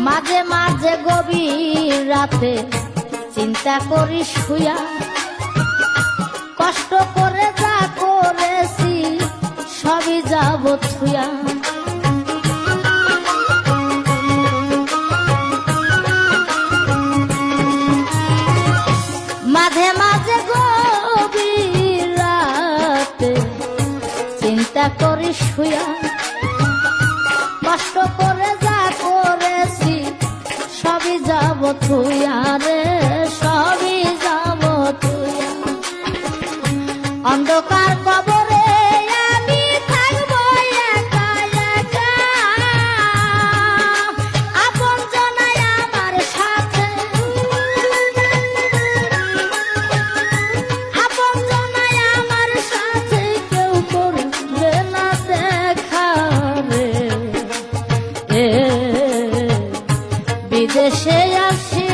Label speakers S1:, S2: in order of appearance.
S1: মাঝে মাঝে গভীর রাতে চিন্তা করি শুয়া, কষ্ট করে যা করেছি সবই যাব থুয়া। মাঝে মাঝে গভীর রাতে চিন্তা করি শুয়া, কষ্ট করে যা করেছি সবই যাব থুয়া রে, সবই যাব থুয়া। অন্ধকার কবরে আমি থাকবো একা একা, আপন জনাই আমার সাথে, আপন জনাই আমার সাথে কেউ করবে না দেখা রে। বিদেশে আসি